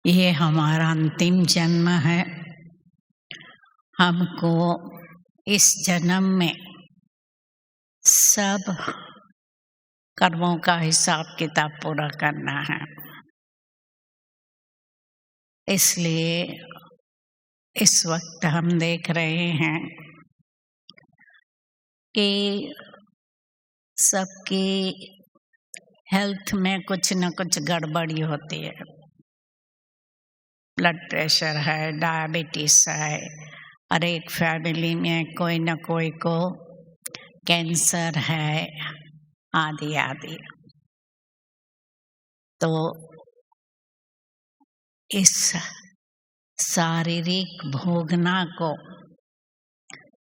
ये हमारा अंतिम जन्म है। हमको इस जन्म में सब कर्मों का हिसाब किताब पूरा करना है। इसलिए इस वक्त हम देख रहे हैं कि सबकी हेल्थ में कुछ न कुछ गड़बड़ी होती है। ब्लड प्रेशर है, डायबिटीज है, और एक फैमिली में कोई न कोई को कैंसर है, आदि आदि। तो इस शारीरिक भोगना को,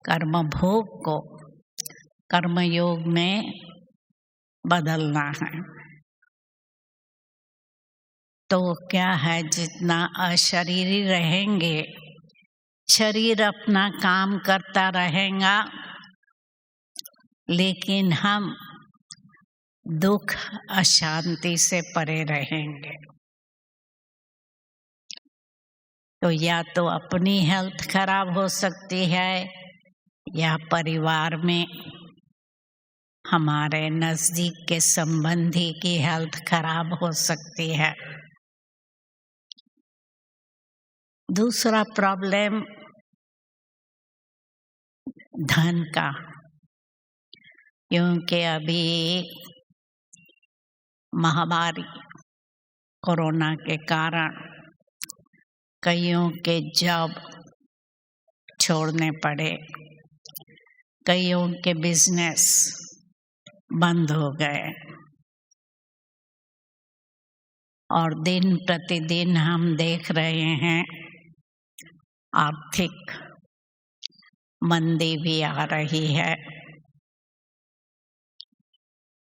कर्म भोग को कर्मयोग में बदलना है। तो क्या है, जितना अशरीरी रहेंगे, शरीर अपना काम करता रहेगा, लेकिन हम दुख अशांति से परे रहेंगे। तो या तो अपनी हेल्थ खराब हो सकती है, या परिवार में हमारे नजदीक के संबंधी की हेल्थ खराब हो सकती है। दूसरा प्रॉब्लम धन का, क्योंकि अभी महामारी कोरोना के कारण कईयों के जॉब छोड़ने पड़े, कईयों के बिजनेस बंद हो गए, और दिन प्रतिदिन हम देख रहे हैं आर्थिक मंदी भी आ रही है।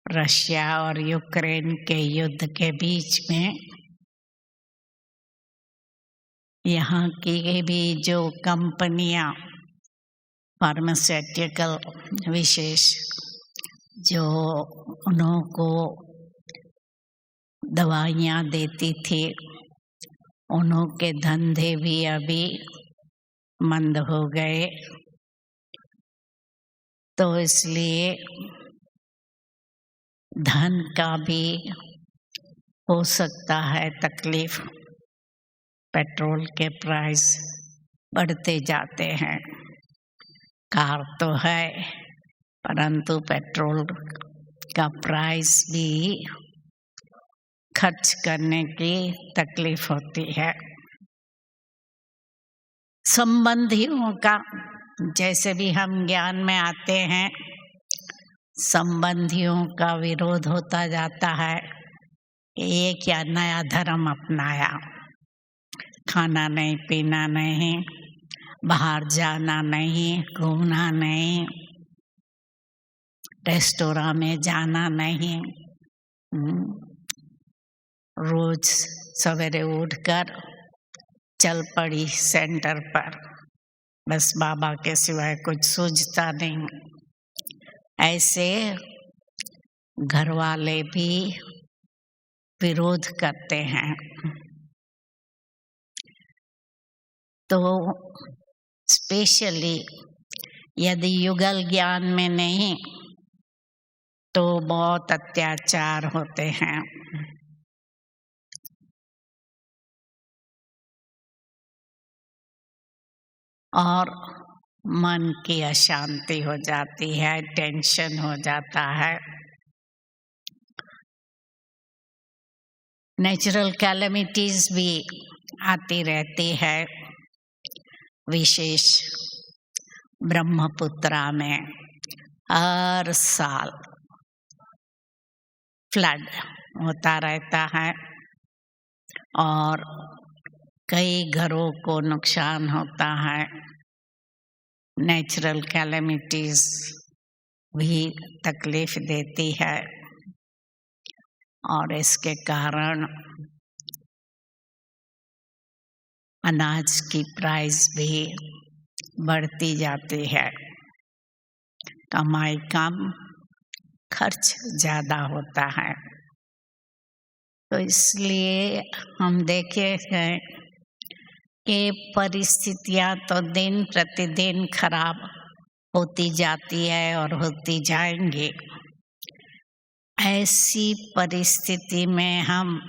रशिया और यूक्रेन के युद्ध के बीच में यहाँ की भी जो कंपनियां फार्मास्यूटिकल विशेष जो उनको दवाइयाँ देती थी, उन्हों के धंधे भी अभी मंद हो गए। तो इसलिए धन का भी हो सकता है तकलीफ। पेट्रोल के प्राइस बढ़ते जाते हैं। कार तो है, परंतु पेट्रोल का प्राइस भी खर्च करने की तकलीफ होती है। संबंधियों का, जैसे भी हम ज्ञान में आते हैं, संबंधियों का विरोध होता जाता है। ये क्या नया धर्म अपनाया, खाना नहीं, पीना नहीं, बाहर जाना नहीं, घूमना नहीं, रेस्टोरेंट में जाना नहीं, रोज सवेरे उठकर चल पड़ी सेंटर पर, बस बाबा के सिवाय कुछ सूझता नहीं। ऐसे घर वाले भी विरोध करते हैं। तो स्पेशली यदि युगल ज्ञान में नहीं, तो बहुत अत्याचार होते हैं। और मन की अशांति हो जाती है, टेंशन हो जाता है। नेचुरल कैलेमिटीज भी आती रहती है। विशेष ब्रह्मपुत्रा में हर साल फ्लड होता रहता है, और कई घरों को नुकसान होता है। नेचुरल कैलेमिटीज भी तकलीफ देती है, और इसके कारण अनाज की प्राइस भी बढ़ती जाती है। कमाई कम, खर्च ज़्यादा होता है। तो इसलिए हम देखे हैं कि परिस्थितियां तो दिन प्रतिदिन खराब होती जाती है और होती जाएंगी। ऐसी परिस्थिति में हम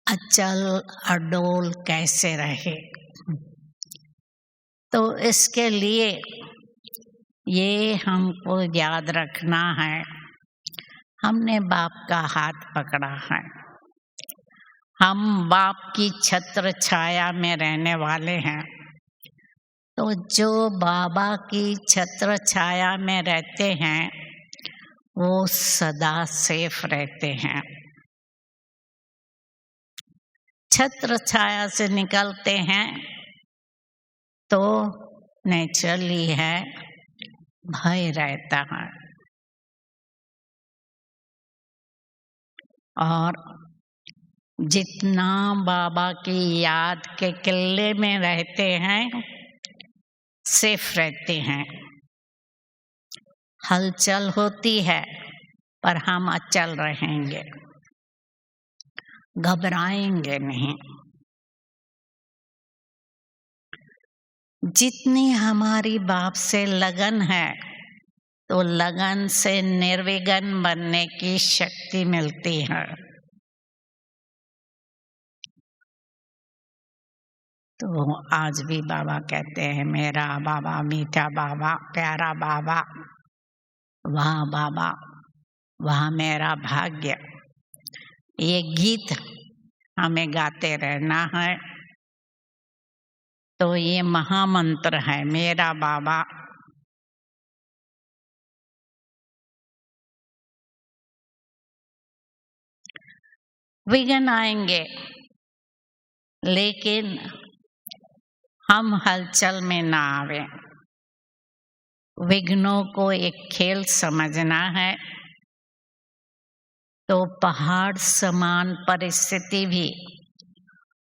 अचल अडोल कैसे रहे? तो इसके लिए ये हमको याद रखना है, हमने बाप का हाथ पकड़ा है, हम बाप की छत्र छाया में रहने वाले हैं। तो जो बाबा की छत्र छाया में रहते हैं वो सदा सेफ रहते हैं। छत्र छाया से निकलते हैं तो नेचुरली है भय रहता है, और जितना बाबा की याद के किले में रहते हैं सेफ रहते हैं। हलचल होती है पर हम अचल रहेंगे, घबराएंगे नहीं। जितनी हमारी बाप से लगन है तो लगन से निर्विघ्न बनने की शक्ति मिलती है। तो आज भी बाबा कहते हैं मेरा बाबा, मीठा बाबा, प्यारा बाबा, वाह बाबा, वाह मेरा भाग्य। ये गीत हमें गाते रहना है। तो ये महामंत्र है मेरा बाबा। विघ्न आएंगे लेकिन हम हलचल में ना आवे। विघ्नों को एक खेल समझना है तो पहाड़ समान परिस्थिति भी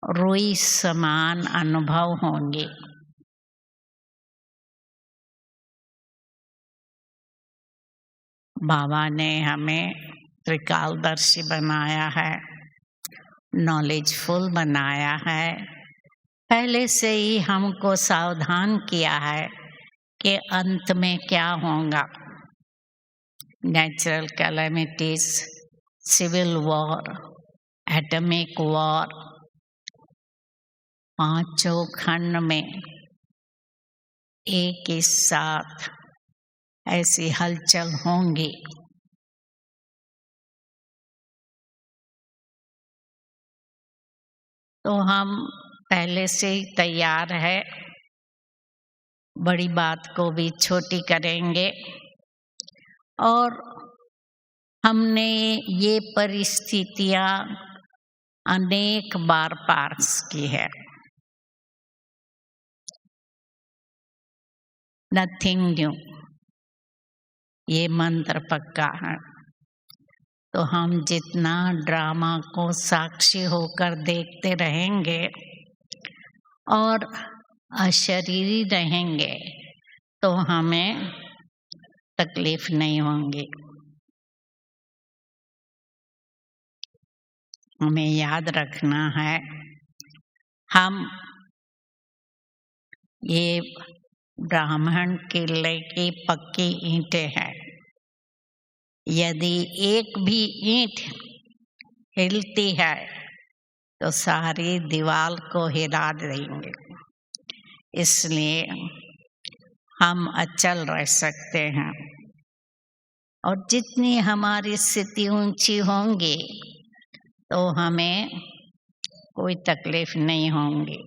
रुई समान अनुभव होंगे। बाबा ने हमें त्रिकालदर्शी बनाया है, नॉलेजफुल बनाया है, पहले से ही हमको सावधान किया है कि अंत में क्या होगा। Natural calamities, civil war, atomic war, पांचों खंड में एक ही साथ ऐसी हलचल होंगी। तो हम पहले से ही तैयार है, बड़ी बात को भी छोटी करेंगे। और हमने ये परिस्थितियां अनेक बार पार की है। नथिंग न्यू, ये मंत्र पक्का है। तो हम जितना ड्रामा को साक्षी होकर देखते रहेंगे और अशरीरी रहेंगे तो हमें तकलीफ नहीं होंगी। हमें याद रखना है, हम ये ब्राह्मण किले की पक्की ईंटें हैं। यदि एक भी ईंट हिलती है तो सारी दीवार को हिला देंगे। इसलिए हम अचल रह सकते हैं और जितनी हमारी स्थिति ऊंची होंगी तो हमें कोई तकलीफ नहीं होंगी।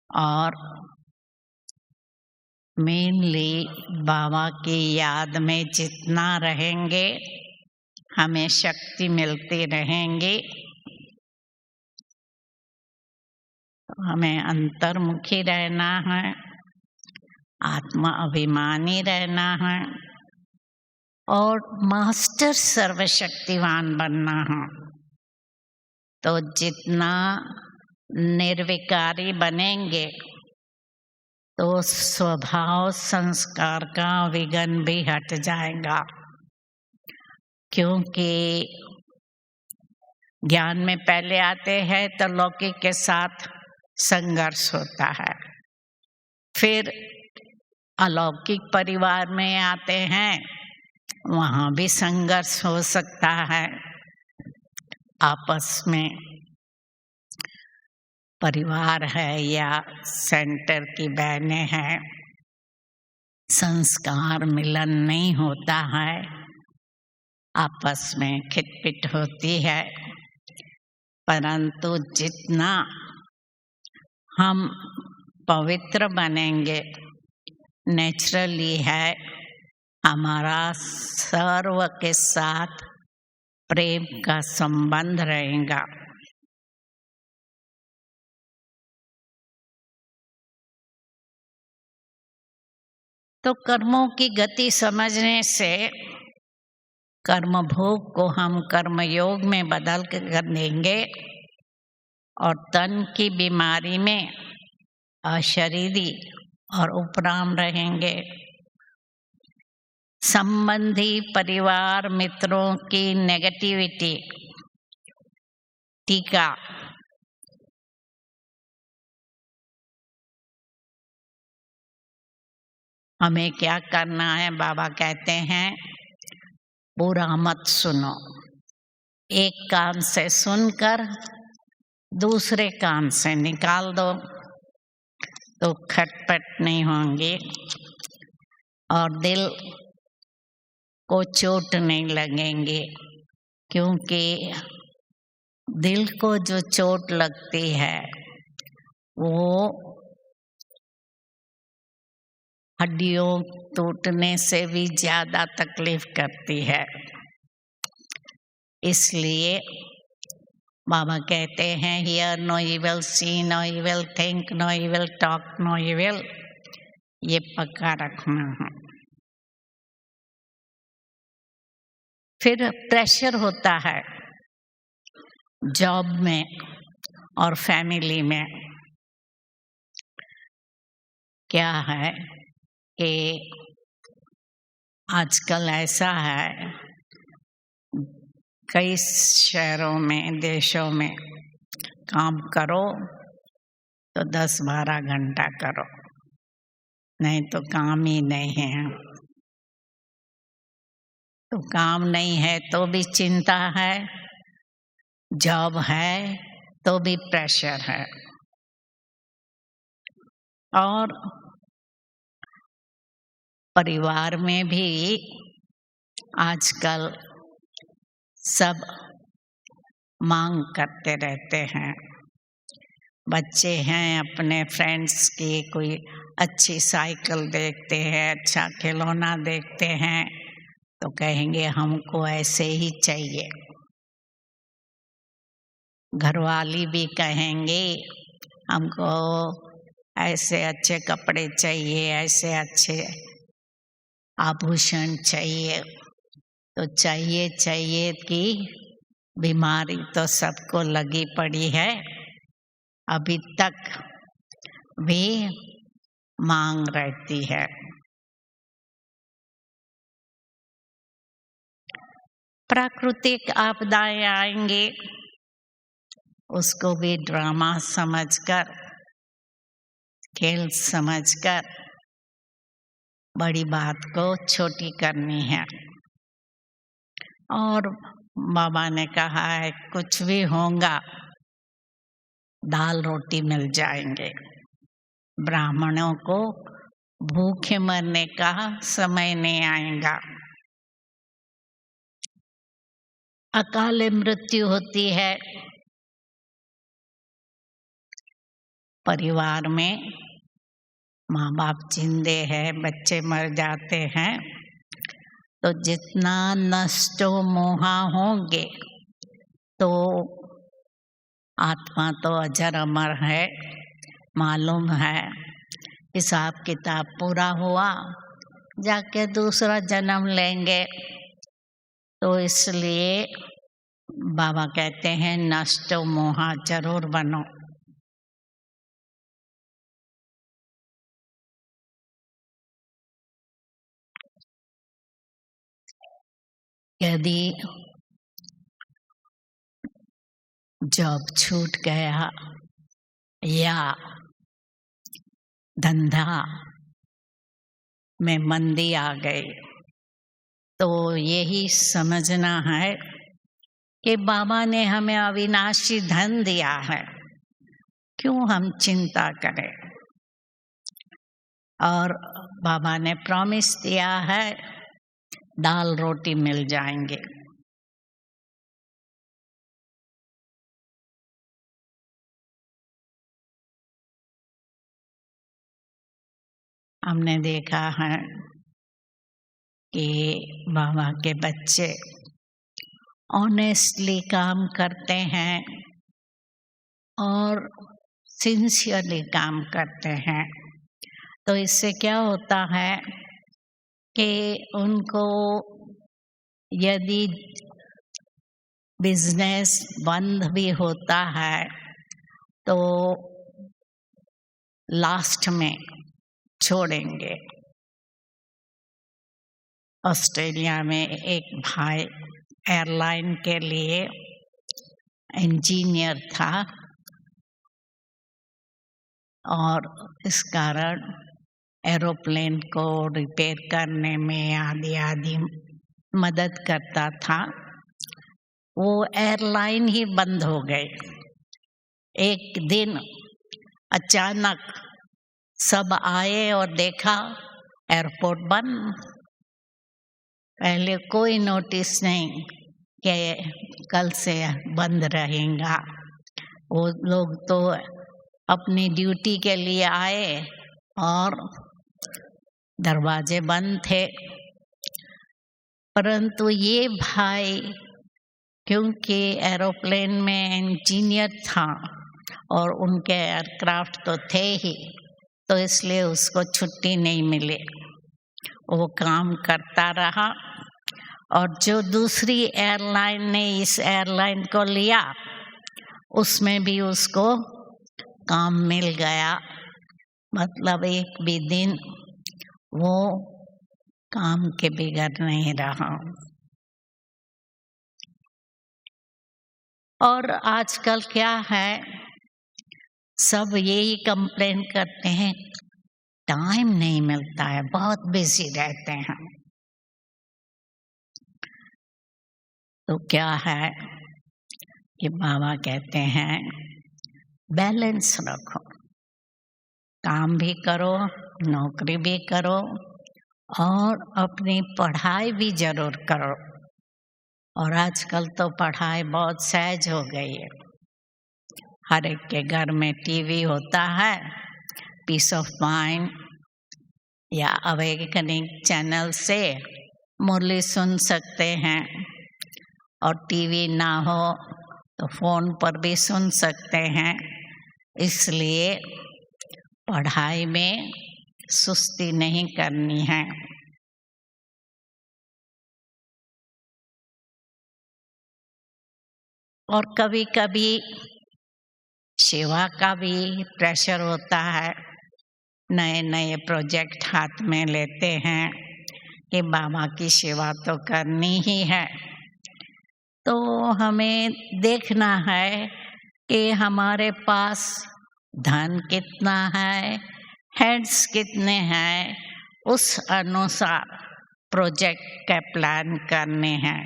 और मेनली बाबा की याद में जितना रहेंगे हमें शक्ति मिलती रहेंगी। हमें अंतर्मुखी रहना है, आत्मा अभिमानी रहना है और मास्टर सर्वशक्तिवान बनना है। तो जितना निर्विकारी बनेंगे तो स्वभाव संस्कार का विघ्न भी हट जाएगा। क्योंकि ज्ञान में पहले आते हैं तो लौकिक के साथ संघर्ष होता है, फिर अलौकिक परिवार में आते हैं, वहाँ भी संघर्ष हो सकता है। आपस में परिवार है या सेंटर की बहनें हैं, संस्कार मिलन नहीं होता है, आपस में खिटपिट होती है। परंतु जितना हम पवित्र बनेंगे, नेचुरली है हमारा सर्व के साथ प्रेम का संबंध रहेगा। तो कर्मों की गति समझने से कर्म भोग को हम कर्म योग में बदल कर देंगे और तन की बीमारी में अशरीरी और उपराम रहेंगे। संबंधी परिवार मित्रों की नेगेटिविटी टीका हमें क्या करना है? बाबा कहते हैं बुरा मत सुनो, एक कान से सुनकर दूसरे कान से निकाल दो तो खटपट नहीं होंगी और दिल को चोट नहीं लगेंगी। क्योंकि दिल को जो चोट लगती है वो हड्डियों टूटने से भी ज्यादा तकलीफ करती है। इसलिए बाबा कहते हैं hear no evil, see no evil, think no evil, talk no evil, ये पक्का रखना है। फिर प्रेशर होता है जॉब में और फैमिली में। क्या है कि आजकल ऐसा है, कई शहरों में देशों में काम करो तो 10-12 घंटा करो, नहीं तो काम ही नहीं है। तो काम नहीं है तो भी चिंता है, जॉब है तो भी प्रेशर है। और परिवार में भी आजकल सब मांग करते रहते हैं। बच्चे हैं, अपने फ्रेंड्स की कोई अच्छी साइकिल देखते हैं, अच्छा खिलौना देखते हैं तो कहेंगे हमको ऐसे ही चाहिए। घरवाली भी कहेंगे हमको ऐसे अच्छे कपड़े चाहिए, ऐसे अच्छे आभूषण चाहिए। तो चाहिए कि बीमारी तो सबको लगी पड़ी है, अभी तक भी मांग रहती है। प्राकृतिक आपदाएं आएंगे, उसको भी ड्रामा समझकर, खेल समझकर बड़ी बात को छोटी करनी है। और बाबा ने कहा है कुछ भी होगा दाल रोटी मिल जाएंगे। ब्राह्मणों को भूखे मरने का समय नहीं आएगा। अकाल मृत्यु होती है परिवार में, माँ बाप जिंदे हैं, बच्चे मर जाते हैं, तो जितना नष्टो मोहा होंगे तो आत्मा तो अजर अमर है, मालूम है। हिसाब किताब पूरा हुआ जाके दूसरा जन्म लेंगे। तो इसलिए बाबा कहते हैं नष्टो मोहा जरूर बनो। यदि जॉब छूट गया या धंधा में मंदी आ गई, तो यही समझना है कि बाबा ने हमें अविनाशी धन दिया है, क्यों हम चिंता करें। और बाबा ने प्रॉमिस दिया है दाल रोटी मिल जाएंगे। हमने देखा है कि बाबा के बच्चे ऑनेस्टली काम करते हैं और सिंसियरली काम करते हैं। तो इससे क्या होता है कि उनको यदि बिजनेस बंद भी होता है तो लास्ट में छोड़ेंगे। ऑस्ट्रेलिया में एक भाई एयरलाइन के लिए इंजीनियर था और इस कारण एरोप्लेन को रिपेयर करने में आदि मदद करता था। वो एयरलाइन ही बंद हो गई। एक दिन अचानक सब आए और देखा एयरपोर्ट बंद। पहले कोई नोटिस नहीं कि कल से बंद रहेगा। वो लोग तो अपनी ड्यूटी के लिए आए और दरवाजे बंद थे। परंतु ये भाई क्योंकि एरोप्लेन में इंजीनियर था और उनके एयरक्राफ्ट तो थे ही, तो इसलिए उसको छुट्टी नहीं मिली। वो काम करता रहा और जो दूसरी एयरलाइन ने इस एयरलाइन को लिया उसमें भी उसको काम मिल गया। मतलब एक भी दिन वो काम के बगैर नहीं रहा। और आजकल क्या है, सब यही कंप्लेन करते हैं टाइम नहीं मिलता है, बहुत बिजी रहते हैं। तो क्या है कि बाबा कहते हैं बैलेंस रखो, काम भी करो, नौकरी भी करो और अपनी पढ़ाई भी जरूर करो। और आजकल तो पढ़ाई बहुत सहज हो गई है। हर एक के घर में टीवी होता है। पीस ऑफ माइंड या अवेकनिंग चैनल से मुरली सुन सकते हैं, और टीवी ना हो तो फोन पर भी सुन सकते हैं। इसलिए पढ़ाई में सुस्ती नहीं करनी है। और कभी कभी सेवा का भी प्रेशर होता है। नए नए प्रोजेक्ट हाथ में लेते हैं कि बाबा की सेवा तो करनी ही है। तो हमें देखना है कि हमारे पास धन कितना है, हेड्स कितने हैं, उस अनुसार प्रोजेक्ट का प्लान करने हैं।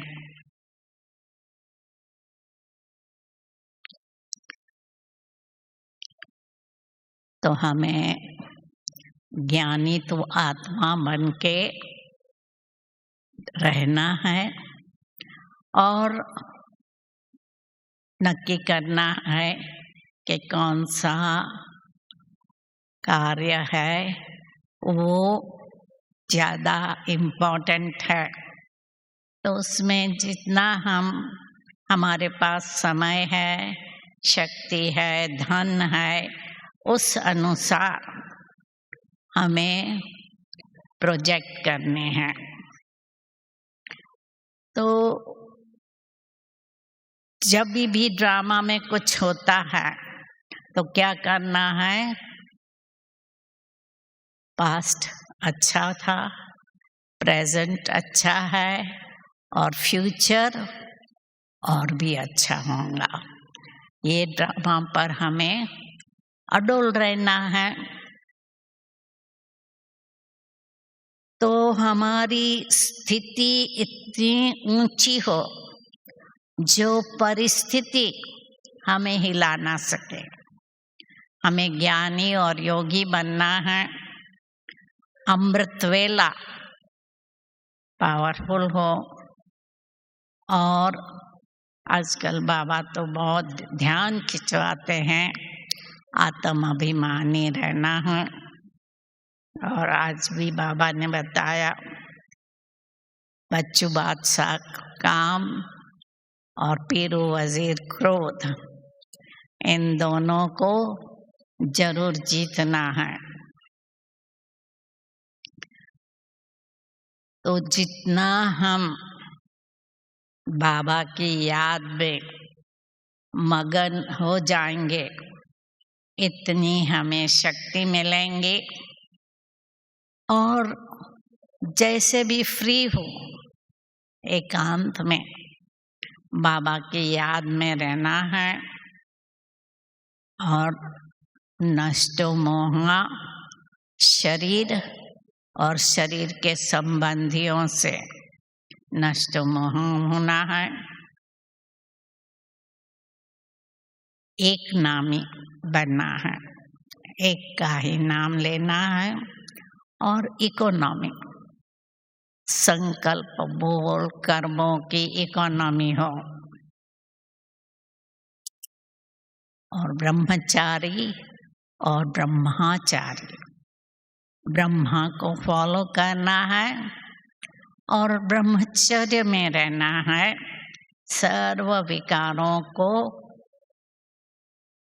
तो हमें ज्ञानी तो आत्मा बन के रहना है और नक्की करना है कि कौन सा कार्य है वो ज़्यादा इम्पोर्टेंट है। तो उसमें जितना हमारे पास समय है, शक्ति है, धन है, उस अनुसार हमें प्रोजेक्ट करने हैं। तो जब भी ड्रामा में कुछ होता है तो क्या करना है, पास्ट अच्छा था, प्रेजेंट अच्छा है और फ्यूचर और भी अच्छा होगा। ये ड्रामा पर हमें अडोल रहना है। तो हमारी स्थिति इतनी ऊंची हो जो परिस्थिति हमें हिला ना सके। हमें ज्ञानी और योगी बनना है। अमृत वेला पावरफुल हो। और आजकल बाबा तो बहुत ध्यान खिंचवाते हैं, आत्म अभिमानी रहना है। और आज भी बाबा ने बताया बच्चू बादशाह काम और पीरू वजीर क्रोध, इन दोनों को जरूर जीतना है। तो जितना हम बाबा की याद में मगन हो जाएंगे इतनी हमें शक्ति मिलेंगी। और जैसे भी फ्री हो एकांत में बाबा की याद में रहना है। और नष्टो मोहा शरीर और शरीर के संबंधियों से नष्ट मोह होना है। एक नामी बनना है, एक का ही नाम लेना है। और इकोनॉमी, संकल्प बोल कर्मों की इकोनॉमी हो। और ब्रह्मचारी और ब्रह्माचारी, ब्रह्मा को फॉलो करना है और ब्रह्मचर्य में रहना है। सर्व विकारों को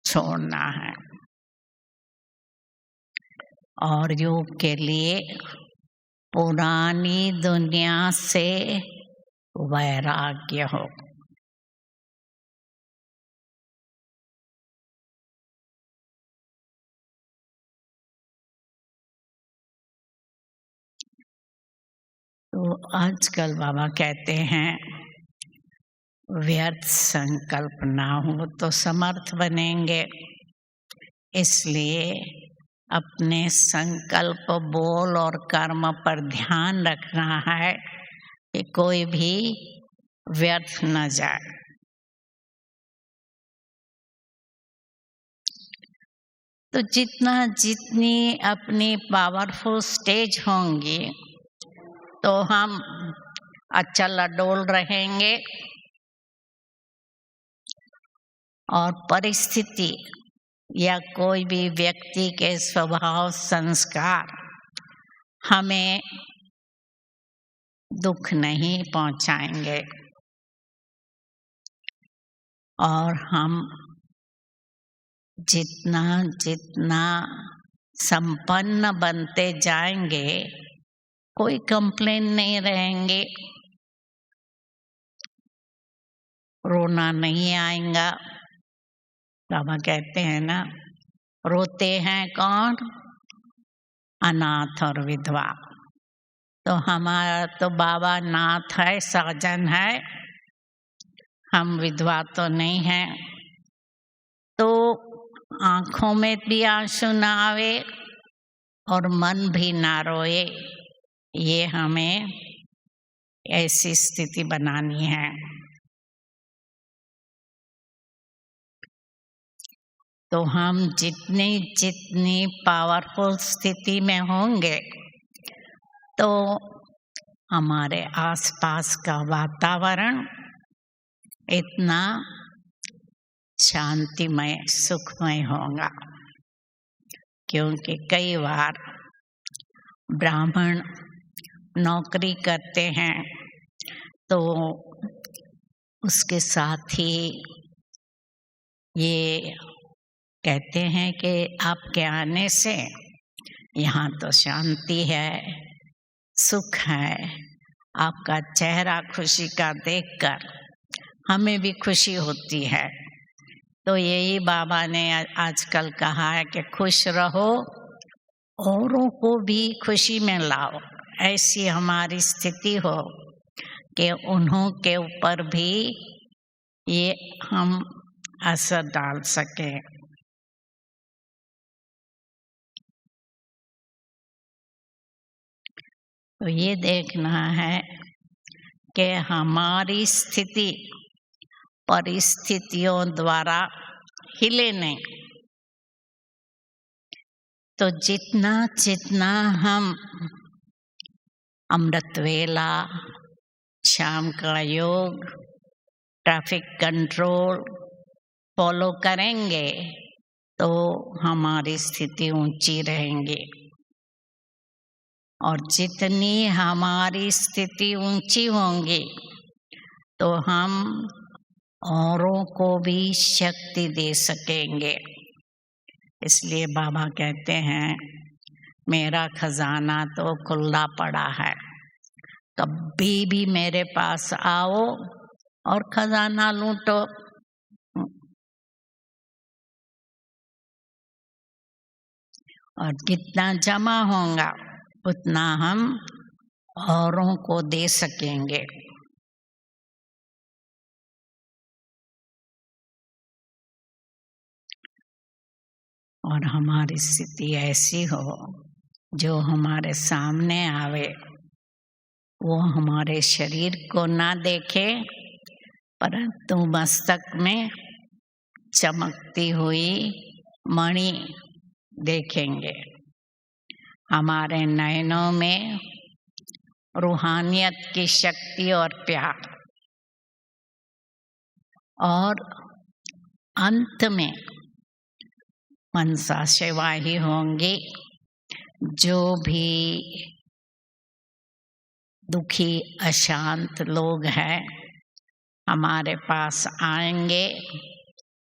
छोड़ना है। और योग के लिए पुरानी दुनिया से वैराग्य हो। तो आजकल बाबा कहते हैं व्यर्थ संकल्प ना हो तो समर्थ बनेंगे। इसलिए अपने संकल्प बोल और कर्म पर ध्यान रखना है कि कोई भी व्यर्थ न जाए। तो जितनी अपनी पावरफुल स्टेज होंगी तो हम अचल अडोल रहेंगे। और परिस्थिति या कोई भी व्यक्ति के स्वभाव संस्कार हमें दुख नहीं पहुंचाएंगे। और हम जितना संपन्न बनते जाएंगे कोई कंप्लेन नहीं रहेंगे, रोना नहीं आएगा। बाबा कहते हैं ना, रोते हैं कौन? अनाथ और विधवा। तो हमारा तो बाबा नाथ है, साजन है, हम विधवा तो नहीं हैं। तो आँखों में भी आंसू ना आवे और मन भी ना रोए, ये हमें ऐसी स्थिति बनानी है। तो हम जितनी पावरफुल स्थिति में होंगे तो हमारे आसपास का वातावरण इतना शांतिमय सुखमय होगा। क्योंकि कई बार ब्राह्मण नौकरी करते हैं तो उसके साथ ही ये कहते हैं कि आपके आने से यहाँ तो शांति है, सुख है। आपका चेहरा खुशी का देखकर हमें भी खुशी होती है। तो यही बाबा ने आजकल कहा है कि खुश रहो, औरों को भी खुशी में लाओ। ऐसी हमारी स्थिति हो कि उन्हों के ऊपर भी ये हम असर डाल सके। तो ये देखना है कि हमारी स्थिति परिस्थितियों द्वारा हिले नहीं। तो जितना जितना हम अमृत वेला, शाम का योग, ट्रैफिक कंट्रोल फॉलो करेंगे तो हमारी स्थिति ऊंची रहेंगी। और जितनी हमारी स्थिति ऊंची होंगी तो हम औरों को भी शक्ति दे सकेंगे। इसलिए बाबा कहते हैं मेरा खजाना तो खुला पड़ा है, कभी भी मेरे पास आओ और खजाना लूटो। और जितना जमा होगा उतना हम औरों को दे सकेंगे। और हमारी स्थिति ऐसी हो जो हमारे सामने आवे वो हमारे शरीर को ना देखे, परंतु मस्तक में चमकती हुई मणि देखेंगे। हमारे नयनों में रूहानियत की शक्ति और प्यार, और अंत में मनसा सेवा ही होंगी। जो भी दुखी अशांत लोग हैं हमारे पास आएंगे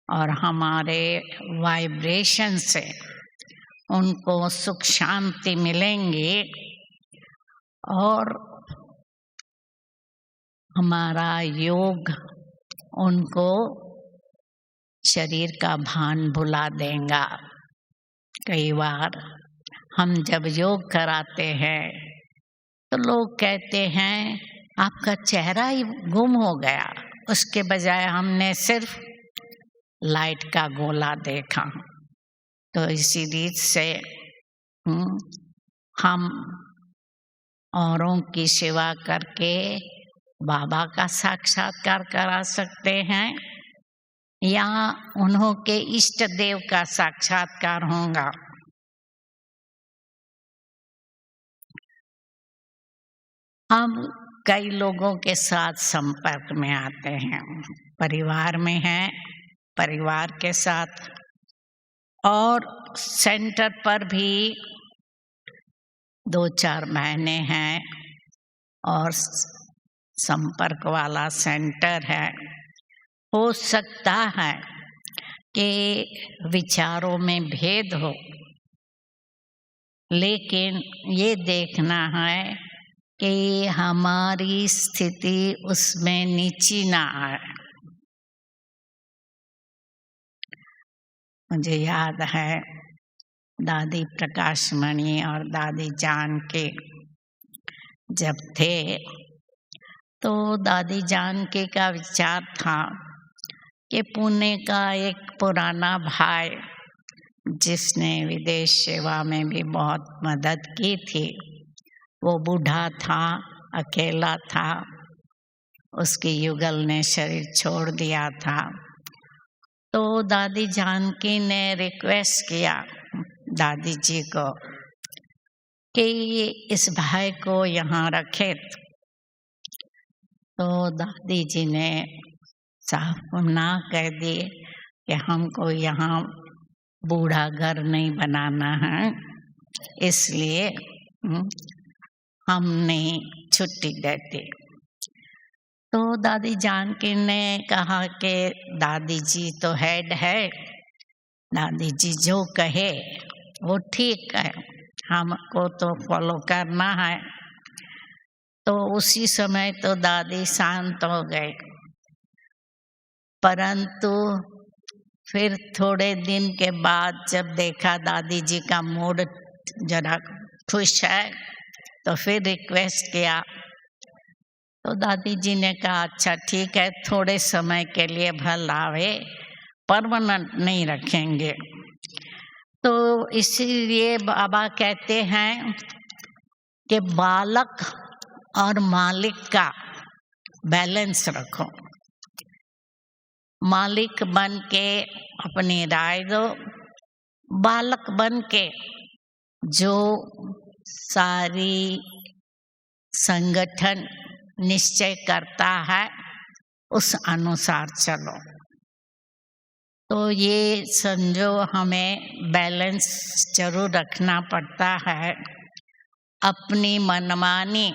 और हमारे वाइब्रेशन से उनको सुख शांति मिलेंगी और हमारा योग उनको शरीर का भान भुला देगा। कई बार हम जब योग कराते हैं तो लोग कहते हैं आपका चेहरा ही गुम हो गया, उसके बजाय हमने सिर्फ लाइट का गोला देखा। तो इसी रीत से हम औरों की सेवा करके बाबा का साक्षात्कार करा सकते हैं या उन्हों के इष्ट देव का साक्षात्कार होगा। हम कई लोगों के साथ संपर्क में आते हैं, परिवार में हैं, परिवार के साथ, और सेंटर पर भी 2-4 महीने हैं और संपर्क वाला सेंटर है। हो सकता है कि विचारों में भेद हो, लेकिन ये देखना है कि हमारी स्थिति उसमें नीची ना आए। मुझे याद है दादी प्रकाशमणि और दादी जानकी जब थे तो दादी जानकी का विचार था कि पुणे का एक पुराना भाई जिसने विदेश सेवा में भी बहुत मदद की थी, वो बूढ़ा था, अकेला था, उसकी युगल ने शरीर छोड़ दिया था। तो दादी जानकी ने रिक्वेस्ट किया दादी जी को कि इस भाई को यहाँ रखे। तो दादी जी ने साफ ना कह दी कि हमको यहाँ बूढ़ा घर नहीं बनाना है, इसलिए हम नहीं छुट्टी देते। तो दादी जानकी ने कहा कि दादी जी तो हेड है, दादी जी जो कहे वो ठीक है, हमको तो फॉलो करना है। तो उसी समय तो दादी शांत हो गए, परंतु फिर थोड़े दिन के बाद जब देखा दादी जी का मूड जरा खुश है तो फिर रिक्वेस्ट किया तो दादी जी ने कहा अच्छा ठीक है, थोड़े समय के लिए भर लावे, परमानेंट नहीं रखेंगे। तो इसीलिए बाबा कहते हैं कि बालक और मालिक का बैलेंस रखो। मालिक बन के अपनी राय दो, बालक बन के जो सारी संगठन निश्चय करता है उस अनुसार चलो। तो ये समझो हमें बैलेंस जरूर रखना पड़ता है। अपनी मनमानी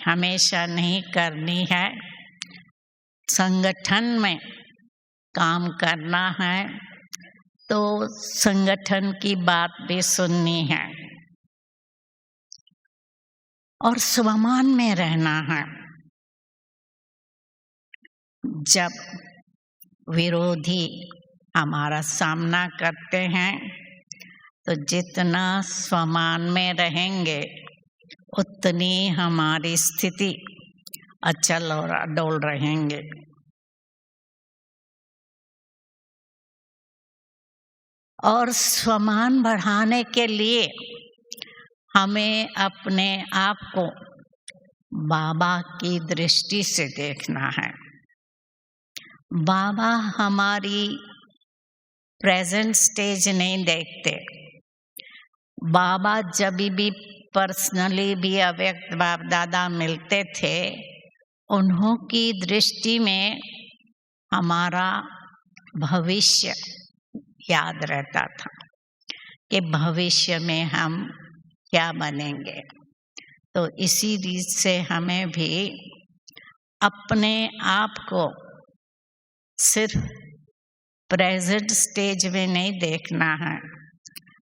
हमेशा नहीं करनी है, संगठन में काम करना है तो संगठन की बात भी सुननी है और स्वमान में रहना है। जब विरोधी हमारा सामना करते हैं तो जितना स्वमान में रहेंगे उतनी हमारी स्थिति अचल और अडोल रहेंगे। और स्वमान बढ़ाने के लिए हमें अपने आप को बाबा की दृष्टि से देखना है। बाबा हमारी प्रेजेंट स्टेज नहीं देखते। बाबा जब भी पर्सनली भी अव्यक्त बाप दादा मिलते थे, उन्हों की दृष्टि में हमारा भविष्य याद रहता था कि भविष्य में हम क्या बनेंगे। तो इसी रीत से हमें भी अपने आप को सिर्फ प्रेजेंट स्टेज में नहीं देखना है,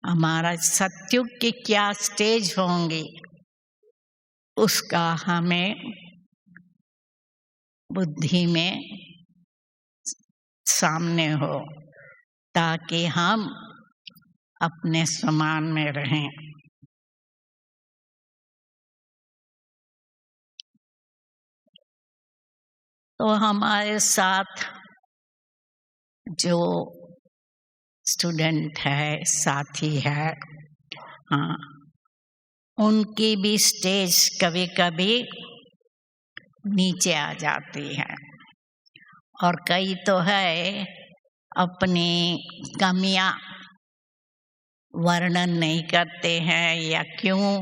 हमारा सत्युग की क्या स्टेज होंगी उसका हमें बुद्धि में सामने हो, ताकि हम अपने समान में रहें। तो हमारे साथ जो स्टूडेंट है, साथी है, हाँ, उनकी भी स्टेज कभी कभी नीचे आ जाती है और कई तो है अपनी कमियां वर्णन नहीं करते हैं या क्यों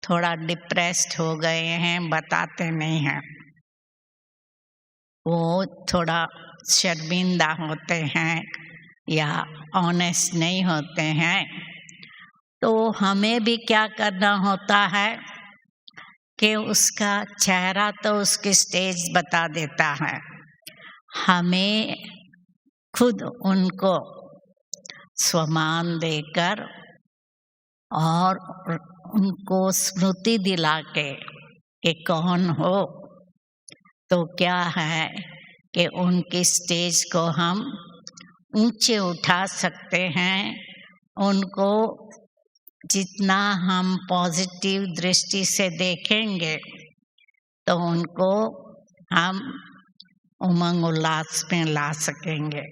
थोड़ा डिप्रेस्ड हो गए हैं बताते नहीं हैं। वो थोड़ा शर्मिंदा होते हैं या ऑनेस्ट नहीं होते हैं। तो हमें भी क्या करना होता है कि उसका चेहरा तो उसकी स्टेज बता देता है, हमें खुद उनको स्वमान देकर और उनको स्मृति दिला के कौन हो, तो क्या है कि उनकी स्टेज को हम ऊंचे उठा सकते हैं। उनको जितना हम पॉजिटिव दृष्टि से देखेंगे तो उनको हम उमंग उल्लास में ला सकेंगे।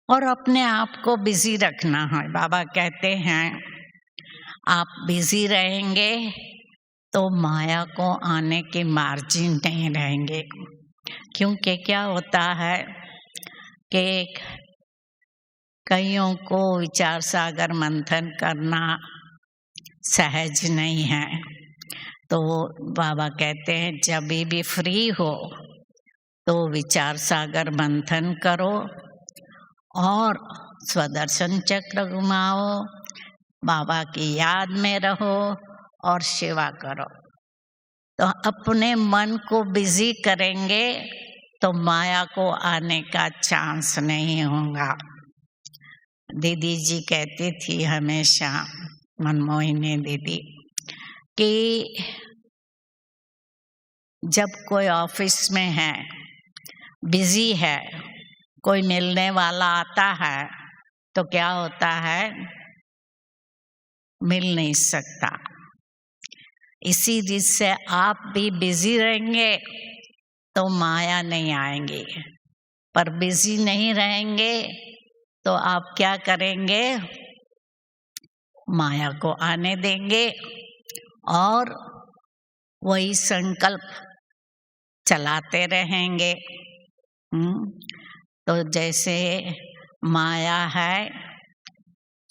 और अपने आप को बिजी रखना है। बाबा कहते हैं आप बिजी रहेंगे तो माया को आने के मार्जिन नहीं रहेंगे। क्योंकि क्या होता है कि कईयों को विचार सागर मंथन करना सहज नहीं है। तो बाबा कहते हैं जब भी फ्री हो तो विचार सागर मंथन करो और स्वदर्शन चक्र घुमाओ, बाबा की याद में रहो और सेवा करो। तो अपने मन को बिजी करेंगे तो माया को आने का चांस नहीं होगा। दीदी जी कहती थी हमेशा, मनमोहिनी दीदी, कि जब कोई ऑफिस में है, बिजी है, कोई मिलने वाला आता है तो क्या होता है, मिल नहीं सकता। इसी रीत से आप भी बिजी रहेंगे तो माया नहीं आएंगी, पर बिजी नहीं रहेंगे तो आप क्या करेंगे? माया को आने देंगे और वही संकल्प चलाते रहेंगे। तो जैसे माया है,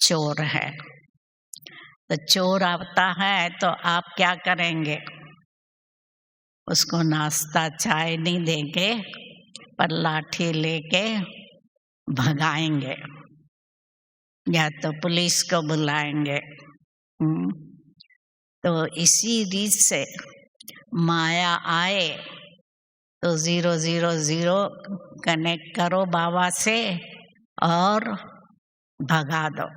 चोर है, तो चोर आता है तो आप क्या करेंगे? उसको नाश्ता चाय नहीं देंगे, पर लाठी लेके भगाएंगे या तो पुलिस को बुलाएंगे। तो इसी रीत से माया आए तो 000 कनेक्ट करो बाबा से और भगा दो।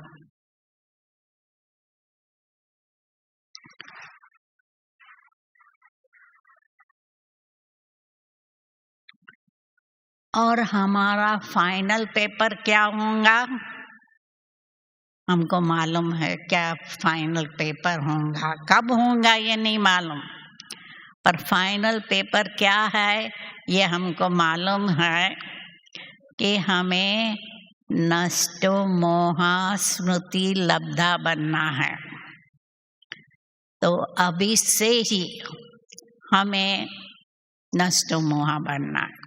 और हमारा फाइनल पेपर क्या होगा? हमको मालूम है क्या फाइनल पेपर होगा, कब होगा ये नहीं मालूम, पर फाइनल पेपर क्या है ये हमको मालूम है कि हमें नष्टो मोहा स्मृति लब्धा बनना है। तो अभी से ही हमें नष्टो मोहा बनना है।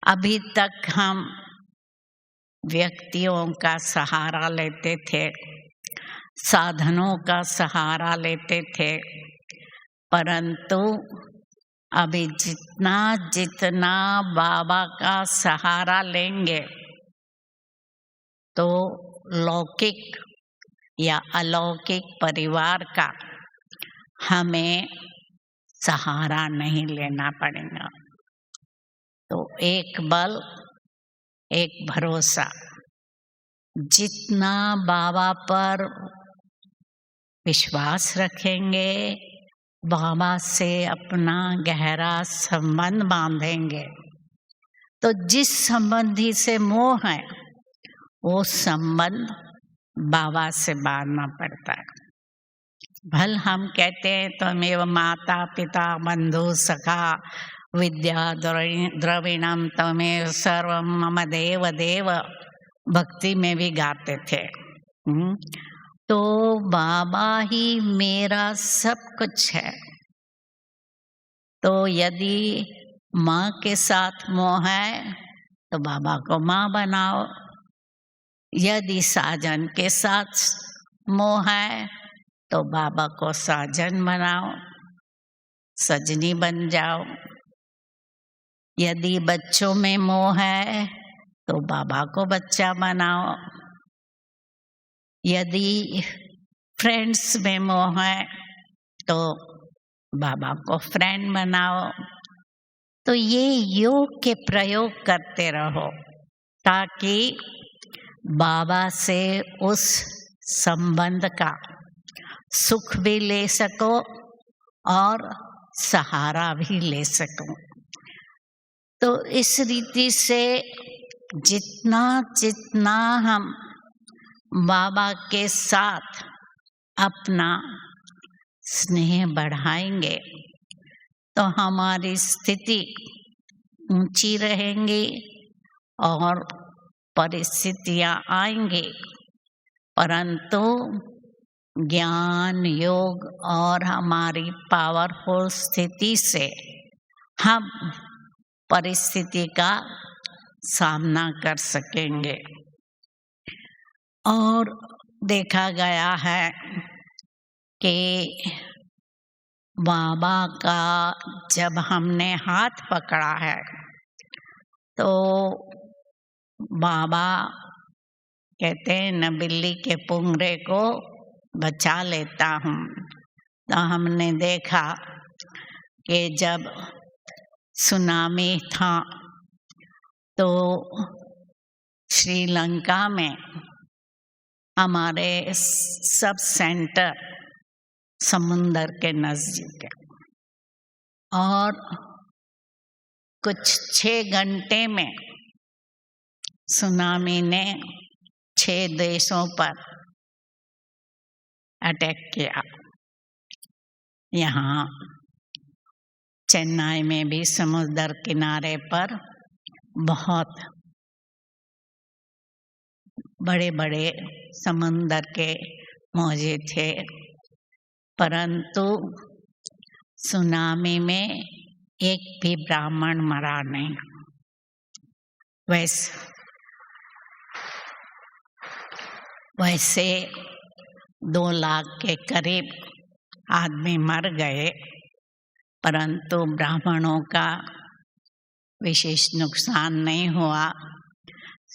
अभी तक हम व्यक्तियों का सहारा लेते थे, साधनों का सहारा लेते थे, परंतु अभी जितना जितना बाबा का सहारा लेंगे तो लौकिक या अलौकिक परिवार का हमें सहारा नहीं लेना पड़ेगा। तो एक बल, एक भरोसा, जितना बाबा पर विश्वास रखेंगे, बाबा से अपना गहरा संबंध बांधेंगे, तो जिस संबंधी से मोह है वो संबंध बाबा से बांधना पड़ता है। भल हम कहते हैं त्वमेव माता पिता बंधु सखा विद्या द्रविणम त्वमेव सर्वम मम देव देव, भक्ति में भी गाते थे। तो बाबा ही मेरा सब कुछ है। तो यदि माँ के साथ मोह है तो बाबा को माँ बनाओ, यदि साजन के साथ मोह है तो बाबा को साजन बनाओ, सजनी बन जाओ। यदि बच्चों में मोह है तो बाबा को बच्चा बनाओ, यदि फ्रेंड्स में मोह है तो बाबा को फ्रेंड बनाओ। तो ये योग के प्रयोग करते रहो ताकि बाबा से उस संबंध का सुख भी ले सको और सहारा भी ले सको। तो इस रीति से जितना जितना हम बाबा के साथ अपना स्नेह बढ़ाएंगे तो हमारी स्थिति ऊंची रहेंगी और परिस्थितियां आएंगी, परंतु ज्ञान योग और हमारी पावरफुल स्थिति से हम परिस्थिति का सामना कर सकेंगे। और देखा गया है कि बाबा का जब हमने हाथ पकड़ा है तो बाबा कहते हैं न बिल्ली के पुंगरे को बचा लेता हूँ। तो हमने देखा कि जब सुनामी था तो श्रीलंका में हमारे सब सेंटर समुंदर के नजदीक है और कुछ 6 घंटे में सुनामी ने 6 देशों पर अटैक किया। यहाँ चेन्नई में भी समुद्र किनारे पर बहुत बड़े बड़े समुद्र के मौजे थे, परंतु सुनामी में एक भी ब्राह्मण मरा नहीं। वैसे 2 लाख के करीब आदमी मर गए, परंतु ब्राह्मणों का विशेष नुकसान नहीं हुआ।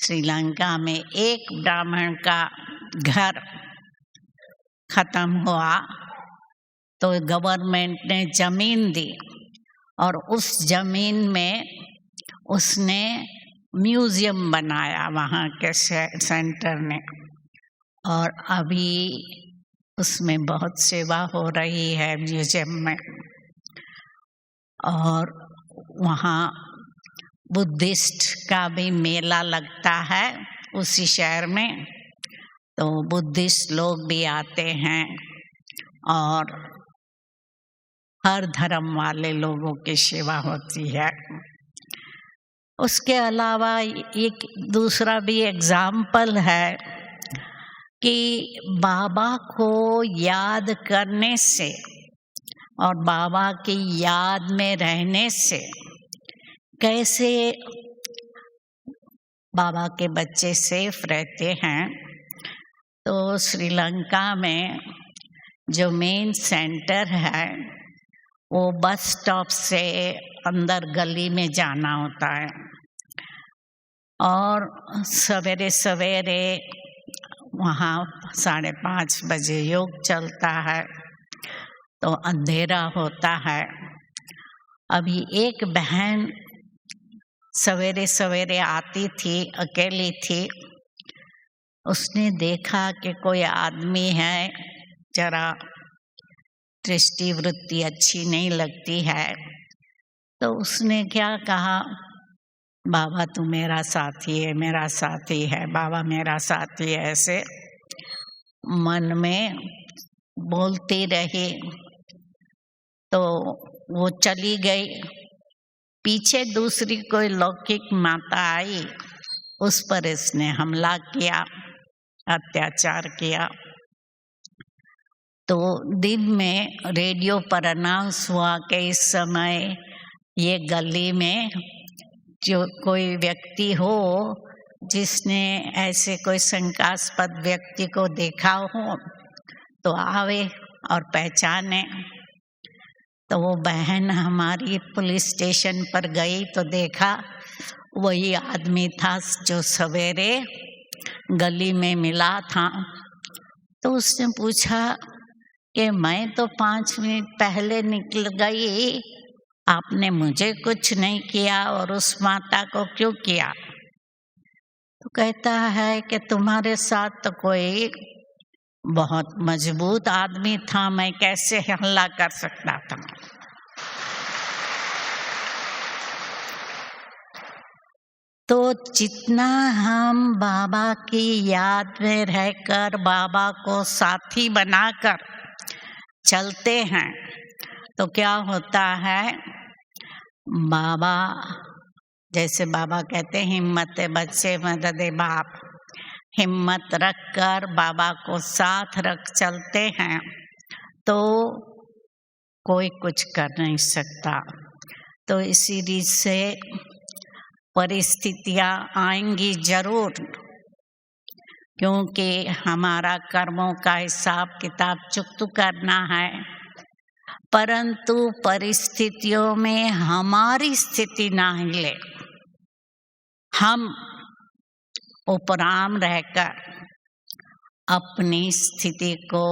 श्रीलंका में एक ब्राह्मण का घर खत्म हुआ तो गवर्नमेंट ने जमीन दी और उस जमीन में उसने म्यूजियम बनाया वहाँ के सेंटर ने, और अभी उसमें बहुत सेवा हो रही है म्यूजियम में। और वहाँ बुद्धिस्ट का भी मेला लगता है उसी शहर में, तो बुद्धिस्ट लोग भी आते हैं और हर धर्म वाले लोगों की सेवा होती है। उसके अलावा एक दूसरा भी एग्जाम्पल है कि बाबा को याद करने से और बाबा की याद में रहने से कैसे बाबा के बच्चे सेफ रहते हैं। तो श्रीलंका में जो मेन सेंटर है वो बस स्टॉप से अंदर गली में जाना होता है, और सवेरे सवेरे वहाँ 5:30 बजे योग चलता है, तो अंधेरा होता है। अभी एक बहन सवेरे सवेरे आती थी, अकेली थी, उसने देखा कि कोई आदमी है, जरा दृष्टि वृत्ति अच्छी नहीं लगती है, तो उसने क्या कहा, बाबा तू मेरा साथी है, मेरा साथी है, बाबा मेरा साथी है, ऐसे मन में बोलती रही। तो वो चली गई। पीछे दूसरी कोई लौकिक माता आई, उस पर इसने हमला किया, अत्याचार किया। तो दिन में रेडियो पर अनाउंस हुआ कि इस समय ये गली में जो कोई व्यक्ति हो जिसने ऐसे कोई शंकास्पद व्यक्ति को देखा हो तो आवे और पहचाने। तो वो बहन हमारी पुलिस स्टेशन पर गई तो देखा वही आदमी था जो सवेरे गली में मिला था। तो उसने पूछा कि मैं तो 5 मिनट पहले निकल गई, आपने मुझे कुछ नहीं किया और उस माता को क्यों किया? तो कहता है कि तुम्हारे साथ तो कोई बहुत मजबूत आदमी था, मैं कैसे हमला कर सकता था। तो जितना हम बाबा की याद में रहकर बाबा को साथी बनाकर चलते हैं तो क्या होता है, बाबा जैसे बाबा कहते हैं हिम्मत बच्चे मदद बाप, हिम्मत रखकर बाबा को साथ रख चलते हैं तो कोई कुछ कर नहीं सकता। तो इसी रीत से परिस्थितियां आएंगी जरूर, क्योंकि हमारा कर्मों का हिसाब किताब चुकता करना है, परंतु परिस्थितियों में हमारी स्थिति ना हिले, हम उपराम रहकर अपनी स्थिति को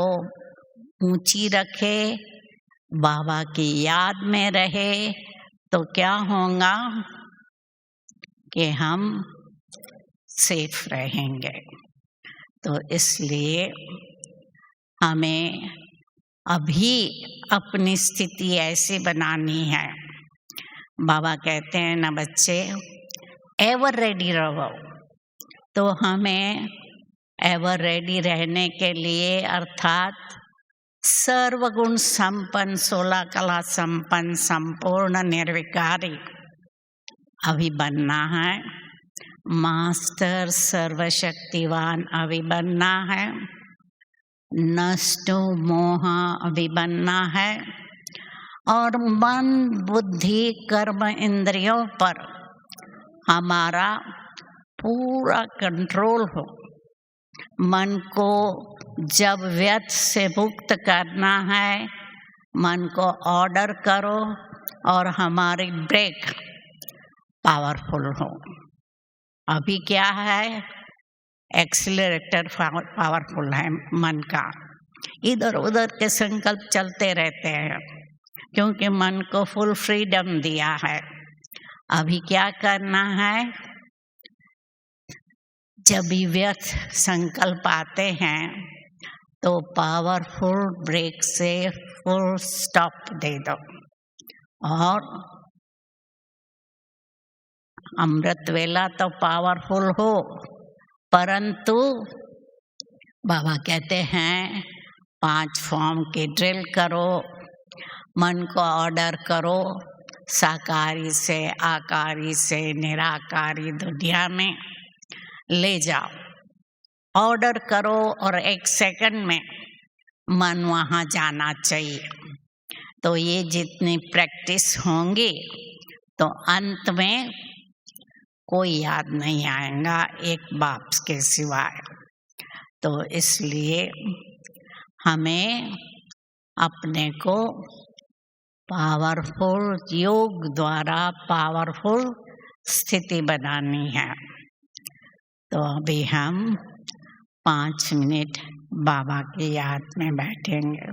ऊंची रखे, बाबा की याद में रहे, तो क्या होगा कि हम सेफ रहेंगे। तो इसलिए हमें अभी अपनी स्थिति ऐसी बनानी है। बाबा कहते हैं ना बच्चे, एवर रेडी रहो। तो हमें एवर रेडी रहने के लिए अर्थात सर्वगुण संपन्न, 16 कला संपन्न, संपूर्ण निर्विकारी अभी बनना है। मास्टर सर्वशक्तिवान अभी बनना है। नष्टो मोह अभी बनना है। और मन बुद्धि कर्म इंद्रियों पर हमारा पूरा कंट्रोल हो। मन को जब व्यर्थ से मुक्त करना है, मन को ऑर्डर करो और हमारी ब्रेक पावरफुल हो। अभी क्या है, एक्सीलरेटर पावरफुल है मन का। इधर उधर के संकल्प चलते रहते हैं क्योंकि मन को फुल फ्रीडम दिया है। अभी क्या करना है, जब भी व्यर्थ संकल्प आते हैं तो पावरफुल ब्रेक से फुल स्टॉप दे दो। और अमृत वेला तो पावरफुल हो, परंतु बाबा कहते हैं 5 फॉर्म की ड्रिल करो, मन को ऑर्डर करो, साकारी से आकारी से निराकारी दुनिया में ले जाओ। ऑर्डर करो और 1 सेकंड में मन वहाँ जाना चाहिए। तो ये जितनी प्रैक्टिस होंगी तो अंत में कोई याद नहीं आएगा एक बाप के सिवाय। तो इसलिए हमें अपने को पावरफुल योग द्वारा पावरफुल स्थिति बनानी है। तो अभी हम 5 मिनट बाबा की याद में बैठेंगे।